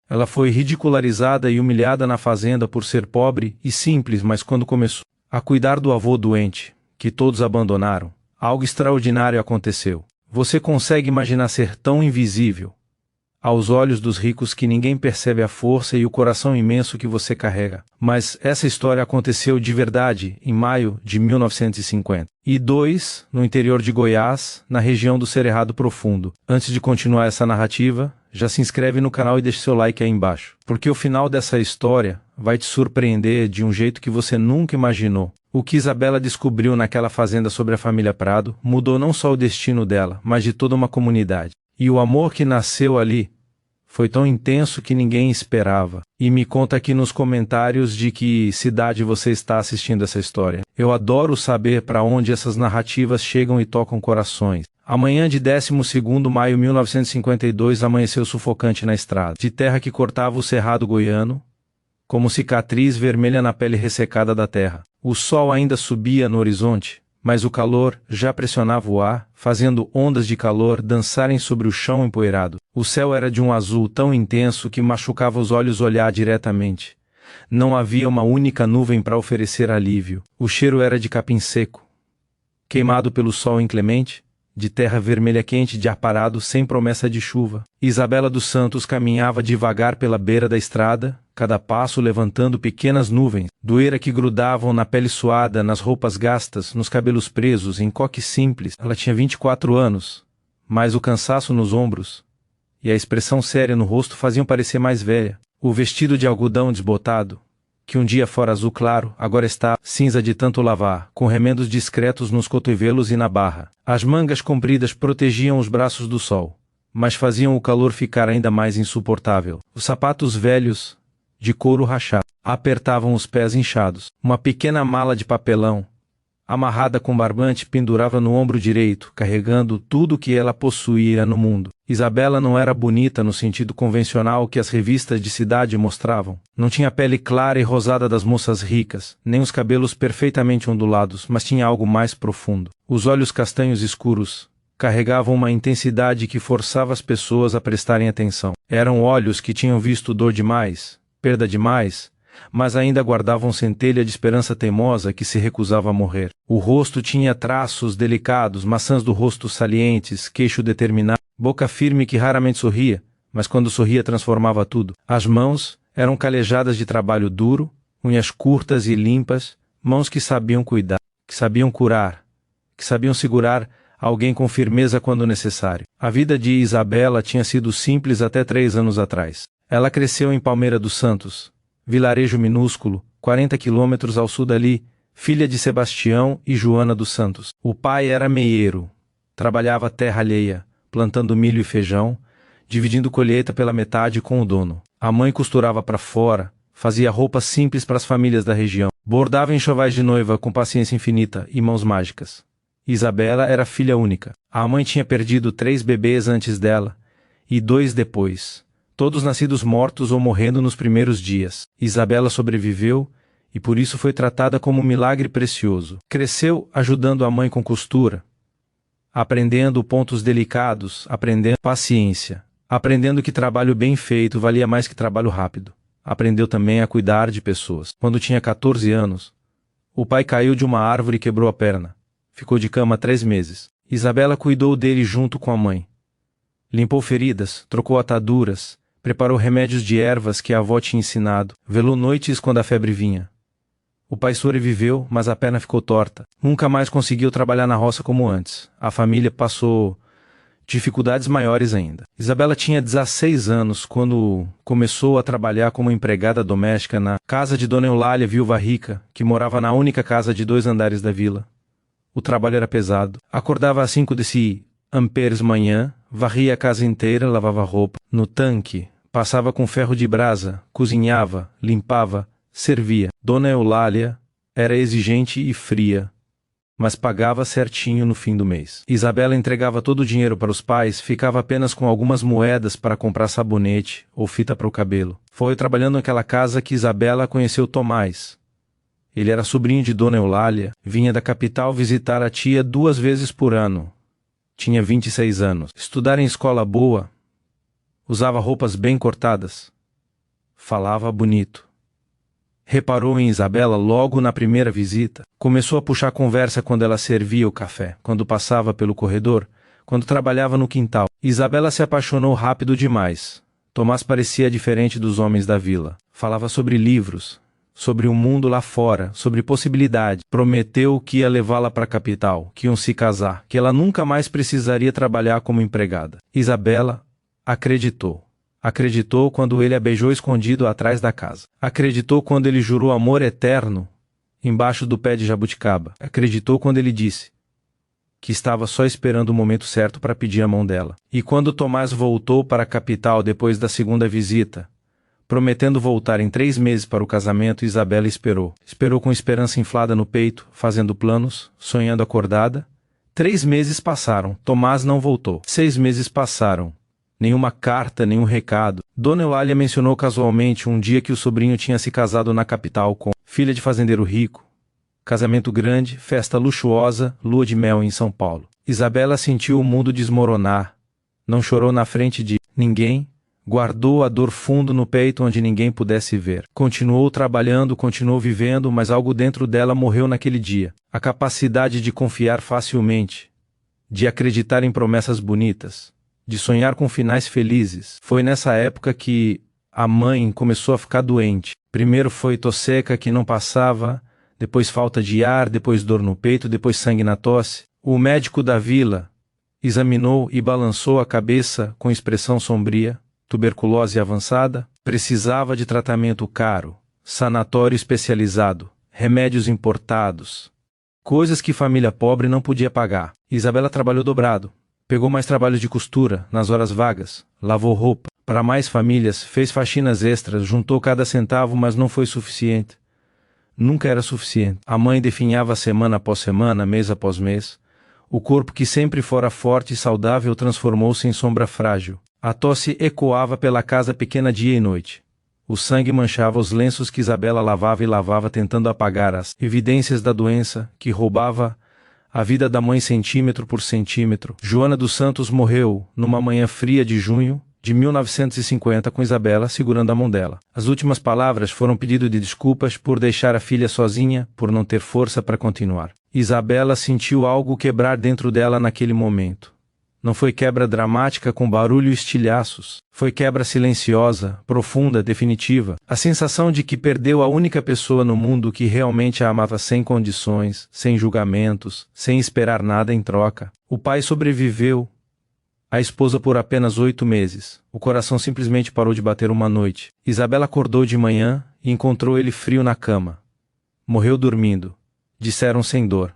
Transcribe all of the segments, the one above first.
Ela foi ridicularizada e humilhada na fazenda por ser pobre e simples, mas quando começou a cuidar do avô doente, que todos abandonaram, algo extraordinário aconteceu. Você consegue imaginar ser tão invisível aos olhos dos ricos que ninguém percebe a força e o coração imenso que você carrega? Mas essa história aconteceu de verdade em maio de 1952, no interior de Goiás, na região do Cerrado Profundo. Antes de continuar essa narrativa, já se inscreve no canal e deixa seu like aí embaixo, porque o final dessa história vai te surpreender de um jeito que você nunca imaginou. O que Isabela descobriu naquela fazenda sobre a família Prado mudou não só o destino dela, mas de toda uma comunidade. E o amor que nasceu ali foi tão intenso que ninguém esperava. E me conta aqui nos comentários de que cidade você está assistindo essa história. Eu adoro saber para onde essas narrativas chegam e tocam corações. A manhã de 12º maio de 1952 amanheceu sufocante na estrada, de terra que cortava o cerrado goiano, como cicatriz vermelha na pele ressecada da terra. O sol ainda subia no horizonte, mas o calor já pressionava o ar, fazendo ondas de calor dançarem sobre o chão empoeirado. O céu era de um azul tão intenso que machucava os olhos olhar diretamente. Não havia uma única nuvem para oferecer alívio. O cheiro era de capim seco, queimado pelo sol inclemente, de terra vermelha quente, de ar parado, sem promessa de chuva. Isabela dos Santos caminhava devagar pela beira da estrada, cada passo levantando pequenas nuvens, doeira que grudavam na pele suada, nas roupas gastas, nos cabelos presos, em coques simples. Ela tinha 24 anos, mas o cansaço nos ombros e a expressão séria no rosto faziam parecer mais velha. O vestido de algodão desbotado, que um dia fora azul claro, agora está cinza de tanto lavar, com remendos discretos nos cotovelos e na barra. As mangas compridas protegiam os braços do sol, mas faziam o calor ficar ainda mais insuportável. Os sapatos velhos, de couro rachado, apertavam os pés inchados. Uma pequena mala de papelão, amarrada com barbante, pendurava no ombro direito, carregando tudo o que ela possuía no mundo. Isabela não era bonita no sentido convencional que as revistas de cidade mostravam. Não tinha a pele clara e rosada das moças ricas, nem os cabelos perfeitamente ondulados, mas tinha algo mais profundo. Os olhos castanhos escuros carregavam uma intensidade que forçava as pessoas a prestarem atenção. Eram olhos que tinham visto dor demais, perda demais, mas ainda guardavam centelha de esperança teimosa que se recusava a morrer. O rosto tinha traços delicados, maçãs do rosto salientes, queixo determinado, boca firme que raramente sorria, mas quando sorria transformava tudo. As mãos eram calejadas de trabalho duro, unhas curtas e limpas, mãos que sabiam cuidar, que sabiam curar, que sabiam segurar alguém com firmeza quando necessário. A vida de Isabela tinha sido simples até 3 anos atrás. Ela cresceu em Palmeira dos Santos, vilarejo minúsculo, 40 quilômetros ao sul dali, filha de Sebastião e Joana dos Santos. O pai era meieiro, trabalhava terra alheia, plantando milho e feijão, dividindo colheita pela metade com o dono. A mãe costurava para fora, fazia roupas simples para as famílias da região, bordava enxovais de noiva com paciência infinita e mãos mágicas. Isabela era filha única. A mãe tinha perdido 3 bebês antes dela, e 2 depois, todos nascidos mortos ou morrendo nos primeiros dias. Isabela sobreviveu e por isso foi tratada como um milagre precioso. Cresceu ajudando a mãe com costura, aprendendo pontos delicados, aprendendo paciência, aprendendo que trabalho bem feito valia mais que trabalho rápido. Aprendeu também a cuidar de pessoas. Quando tinha 14 anos, o pai caiu de uma árvore e quebrou a perna. Ficou de cama 3 meses. Isabela cuidou dele junto com a mãe. Limpou feridas, trocou ataduras, preparou remédios de ervas que a avó tinha ensinado, velou noites quando a febre vinha. O pai sobreviveu, mas a perna ficou torta. Nunca mais conseguiu trabalhar na roça como antes. A família passou dificuldades maiores ainda. Isabela tinha 16 anos quando começou a trabalhar como empregada doméstica na casa de Dona Eulália, viúva rica, que morava na única casa de 2 andares da vila. O trabalho era pesado. Acordava às 5 amperes manhã, varria a casa inteira, lavava roupa. No tanque, passava com ferro de brasa, cozinhava, limpava, servia. Dona Eulália era exigente e fria, mas pagava certinho no fim do mês. Isabela entregava todo o dinheiro para os pais, ficava apenas com algumas moedas para comprar sabonete ou fita para o cabelo. Foi trabalhando naquela casa que Isabela conheceu Tomás. Ele era sobrinho de Dona Eulália, vinha da capital visitar a tia 2 vezes por ano. Tinha 26 anos. Estudara em escola boa, usava roupas bem cortadas, falava bonito. Reparou em Isabela logo na primeira visita. Começou a puxar conversa quando ela servia o café, quando passava pelo corredor, quando trabalhava no quintal. Isabela se apaixonou rápido demais. Tomás parecia diferente dos homens da vila. Falava sobre livros, sobre o mundo lá fora, sobre possibilidade. Prometeu que ia levá-la para a capital, que iam se casar, que ela nunca mais precisaria trabalhar como empregada. Isabela acreditou. Acreditou quando ele a beijou escondido atrás da casa. Acreditou quando ele jurou amor eterno embaixo do pé de jabuticaba. Acreditou quando ele disse que estava só esperando o momento certo para pedir a mão dela. E quando Tomás voltou para a capital depois da segunda visita, prometendo voltar em 3 meses para o casamento, Isabela esperou. Esperou com esperança inflada no peito, fazendo planos, sonhando acordada. 3 meses passaram. Tomás não voltou. 6 meses passaram. Nenhuma carta, nenhum recado. Dona Eulália mencionou casualmente um dia que o sobrinho tinha se casado na capital com filha de fazendeiro rico. Casamento grande, festa luxuosa, lua de mel em São Paulo. Isabela sentiu o mundo desmoronar. Não chorou na frente de ninguém. Guardou a dor fundo no peito onde ninguém pudesse ver. Continuou trabalhando, continuou vivendo, mas algo dentro dela morreu naquele dia. A capacidade de confiar facilmente, de acreditar em promessas bonitas, de sonhar com finais felizes. Foi nessa época que a mãe começou a ficar doente. Primeiro foi tosse seca que não passava, depois falta de ar, depois dor no peito, depois sangue na tosse. O médico da vila examinou e balançou a cabeça com expressão sombria. Tuberculose avançada, precisava de tratamento caro, sanatório especializado, remédios importados, coisas que família pobre não podia pagar. Isabela trabalhou dobrado. Pegou mais trabalhos de costura, nas horas vagas, lavou roupa. Para mais famílias, fez faxinas extras, juntou cada centavo, mas não foi suficiente. Nunca era suficiente. A mãe definhava semana após semana, mês após mês. O corpo que sempre fora forte e saudável transformou-se em sombra frágil. A tosse ecoava pela casa pequena dia e noite. O sangue manchava os lenços que Isabela lavava e lavava tentando apagar as evidências da doença que roubava a vida da mãe centímetro por centímetro. Joana dos Santos morreu numa manhã fria de junho de 1950 com Isabela segurando a mão dela. As últimas palavras foram pedido de desculpas por deixar a filha sozinha, por não ter força para continuar. Isabela sentiu algo quebrar dentro dela naquele momento. Não foi quebra dramática com barulho e estilhaços. Foi quebra silenciosa, profunda, definitiva. A sensação de que perdeu a única pessoa no mundo que realmente a amava sem condições, sem julgamentos, sem esperar nada em troca. O pai sobreviveu. A esposa por apenas 8 meses. O coração simplesmente parou de bater uma noite. Isabela acordou de manhã e encontrou ele frio na cama. Morreu dormindo. Disseram sem dor.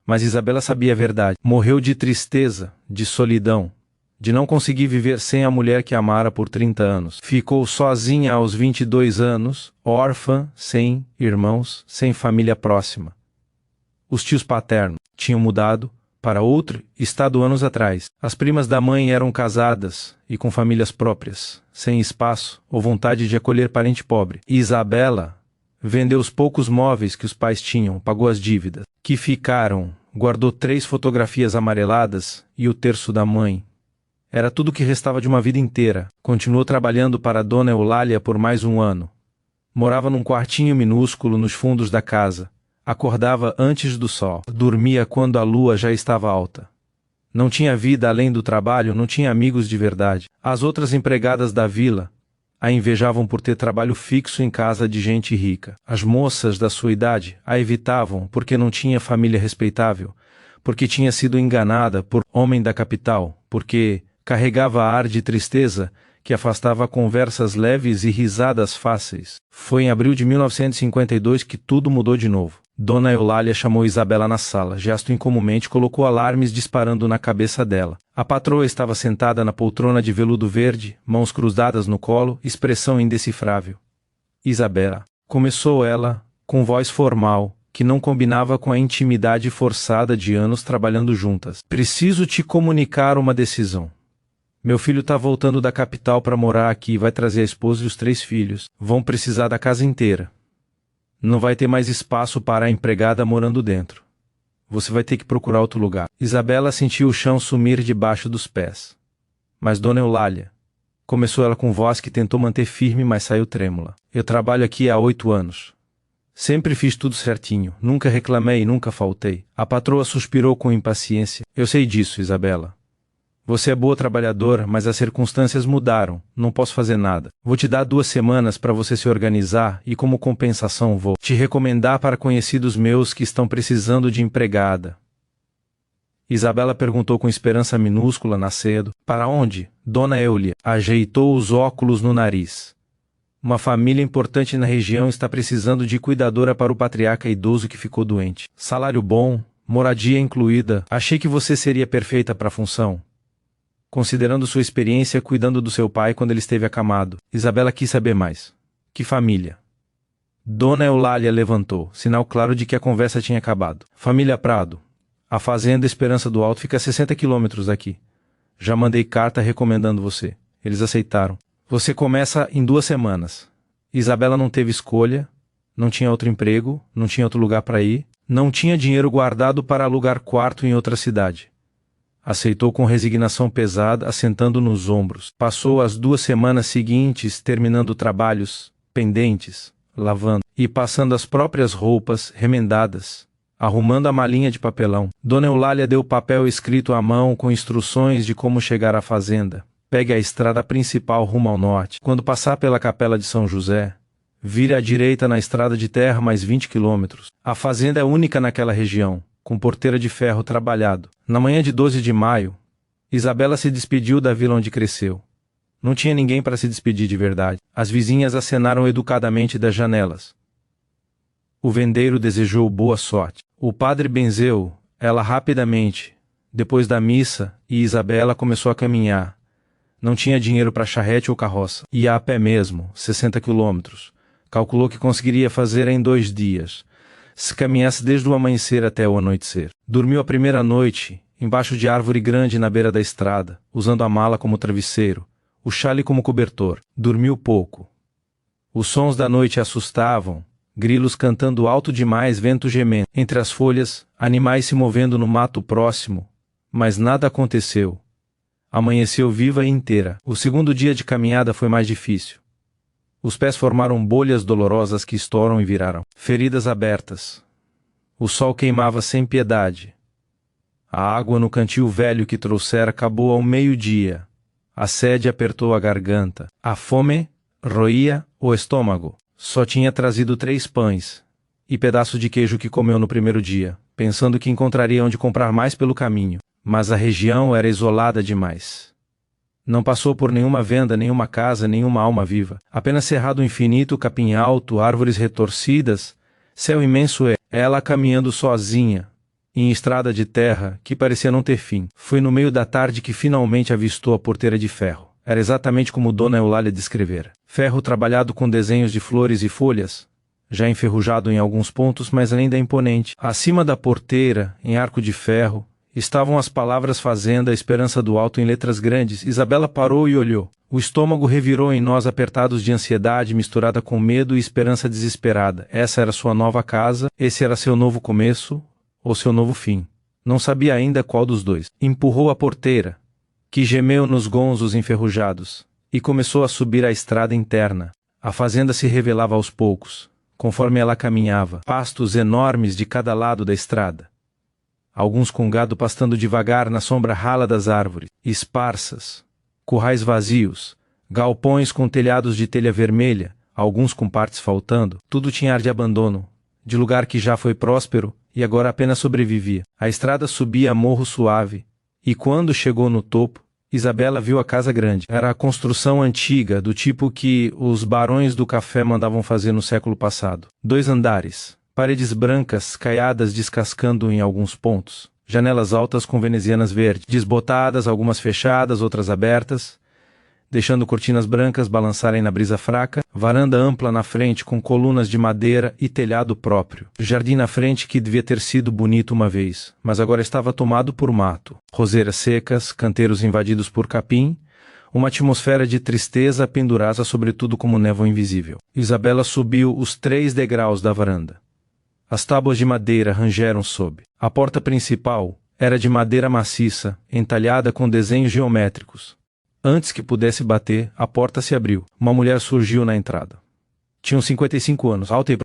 Mas Isabela sabia a verdade. Morreu de tristeza, de solidão, de não conseguir viver sem a mulher que amara por 30 anos. Ficou sozinha aos 22 anos, órfã, sem irmãos, sem família próxima. Os tios paternos tinham mudado para outro estado anos atrás. As primas da mãe eram casadas e com famílias próprias, sem espaço ou vontade de acolher parente pobre. E Isabela vendeu os poucos móveis que os pais tinham, pagou as dívidas que ficaram, guardou 3 fotografias amareladas e o terço da mãe. Era tudo o que restava de uma vida inteira. Continuou trabalhando para Dona Eulália por mais um ano. Morava num quartinho minúsculo nos fundos da casa. Acordava antes do sol. Dormia quando a lua já estava alta. Não tinha vida além do trabalho, não tinha amigos de verdade. As outras empregadas da vila a invejavam por ter trabalho fixo em casa de gente rica. As moças da sua idade a evitavam porque não tinha família respeitável, porque tinha sido enganada por homem da capital, porque carregava ar de tristeza que afastava conversas leves e risadas fáceis. Foi em abril de 1952 que tudo mudou de novo. Dona Eulália chamou Isabela na sala. Gesto incomumente colocou alarmes disparando na cabeça dela. A patroa estava sentada na poltrona de veludo verde, mãos cruzadas no colo, expressão indecifrável. Isabela, começou ela, com voz formal, que não combinava com a intimidade forçada de anos trabalhando juntas. Preciso te comunicar uma decisão. Meu filho está voltando da capital para morar aqui e vai trazer a esposa e os 3 filhos. Vão precisar da casa inteira. Não vai ter mais espaço para a empregada morando dentro. Você vai ter que procurar outro lugar. Isabela sentiu o chão sumir debaixo dos pés. Mas Dona Eulália Começou ela com voz que tentou manter firme, mas saiu trêmula. Eu trabalho aqui há 8 anos. Sempre fiz tudo certinho, nunca reclamei e nunca faltei. A patroa suspirou com impaciência. Eu sei disso, Isabela. Você é boa trabalhadora, mas as circunstâncias mudaram. Não posso fazer nada. Vou te dar 2 semanas para você se organizar e, como compensação, vou te recomendar para conhecidos meus que estão precisando de empregada. Isabela perguntou com esperança minúscula na cedo. Para onde? Dona Eulia ajeitou os óculos no nariz. Uma família importante na região está precisando de cuidadora para o patriarca idoso que ficou doente. Salário bom, moradia incluída. Achei que você seria perfeita para a função. Considerando sua experiência cuidando do seu pai quando ele esteve acamado, Isabela quis saber mais. Que família? Dona Eulália levantou, sinal claro de que a conversa tinha acabado. Família Prado. A fazenda Esperança do Alto fica a 60 quilômetros daqui. Já mandei carta recomendando você. Eles aceitaram. Você começa em 2 semanas. Isabela não teve escolha, não tinha outro emprego, não tinha outro lugar para ir, não tinha dinheiro guardado para alugar quarto em outra cidade. Aceitou com resignação pesada, assentando nos ombros. Passou as 2 semanas seguintes terminando trabalhos pendentes, lavando e passando as próprias roupas remendadas, arrumando a malinha de papelão. Dona Eulália deu papel escrito à mão com instruções de como chegar à fazenda. Pegue a estrada principal rumo ao norte. Quando passar pela Capela de São José, vire à direita na estrada de terra mais 20 quilômetros. A fazenda é única naquela região, com porteira de ferro trabalhado. Na manhã de 12 de maio, Isabela se despediu da vila onde cresceu. Não tinha ninguém para se despedir de verdade. As vizinhas acenaram educadamente das janelas. O vendeiro desejou boa sorte. O padre benzeu ela rapidamente, depois da missa, e Isabela começou a caminhar. Não tinha dinheiro para charrete ou carroça. Ia a pé mesmo, 60 quilômetros. Calculou que conseguiria fazer em 2 dias. Se caminhasse desde o amanhecer até o anoitecer. Dormiu a primeira noite, embaixo de árvore grande na beira da estrada, usando a mala como travesseiro, o chale como cobertor. Dormiu pouco. Os sons da noite assustavam, grilos cantando alto demais, vento gemendo. Entre as folhas, animais se movendo no mato próximo, mas nada aconteceu. Amanheceu viva e inteira. O segundo dia de caminhada foi mais difícil. Os pés formaram bolhas dolorosas que estouram e viraram feridas abertas. O sol queimava sem piedade. A água no cantil velho que trouxera acabou ao meio-dia. A sede apertou a garganta. A fome roía o estômago. Só tinha trazido 3 pães e pedaço de queijo que comeu no primeiro dia, pensando que encontraria onde comprar mais pelo caminho. Mas a região era isolada demais. Não passou por nenhuma venda, nenhuma casa, nenhuma alma viva. Apenas cerrado infinito, capim alto, árvores retorcidas, céu imenso ela caminhando sozinha, em estrada de terra que parecia não ter fim. Foi no meio da tarde que finalmente avistou a porteira de ferro. Era exatamente como Dona Eulália descrevera. Ferro trabalhado com desenhos de flores e folhas, já enferrujado em alguns pontos, mas ainda imponente. Acima da porteira, em arco de ferro, estavam as palavras Fazenda Esperança do Alto em letras grandes. Isabela parou e olhou. O estômago revirou em nós apertados de ansiedade misturada com medo e esperança desesperada. Essa era sua nova casa, esse era seu novo começo, ou seu novo fim. Não sabia ainda qual dos dois. Empurrou a porteira, que gemeu nos gonzos enferrujados, e começou a subir a estrada interna. A fazenda se revelava aos poucos, conforme ela caminhava. Pastos enormes de cada lado da estrada. Alguns com gado pastando devagar na sombra rala das árvores, esparsas, currais vazios, galpões com telhados de telha vermelha, alguns com partes faltando. Tudo tinha ar de abandono, de lugar que já foi próspero e agora apenas sobrevivia. A estrada subia a morro suave, e quando chegou no topo, Isabela viu a casa grande. Era a construção antiga, do tipo que os barões do café mandavam fazer no século passado. 2 andares. Paredes brancas, caiadas descascando em alguns pontos. Janelas altas com venezianas verdes, desbotadas, algumas fechadas, outras abertas, deixando cortinas brancas balançarem na brisa fraca. Varanda ampla na frente com colunas de madeira e telhado próprio. Jardim na frente que devia ter sido bonito uma vez, mas agora estava tomado por mato. Roseiras secas, canteiros invadidos por capim, uma atmosfera de tristeza pendurada sobretudo como névoa invisível. Isabela subiu os 3 degraus da varanda. As tábuas de madeira rangeram sob. A porta principal era de madeira maciça, entalhada com desenhos geométricos. Antes que pudesse bater, a porta se abriu. Uma mulher surgiu na entrada. Tinha uns 55 anos, alta e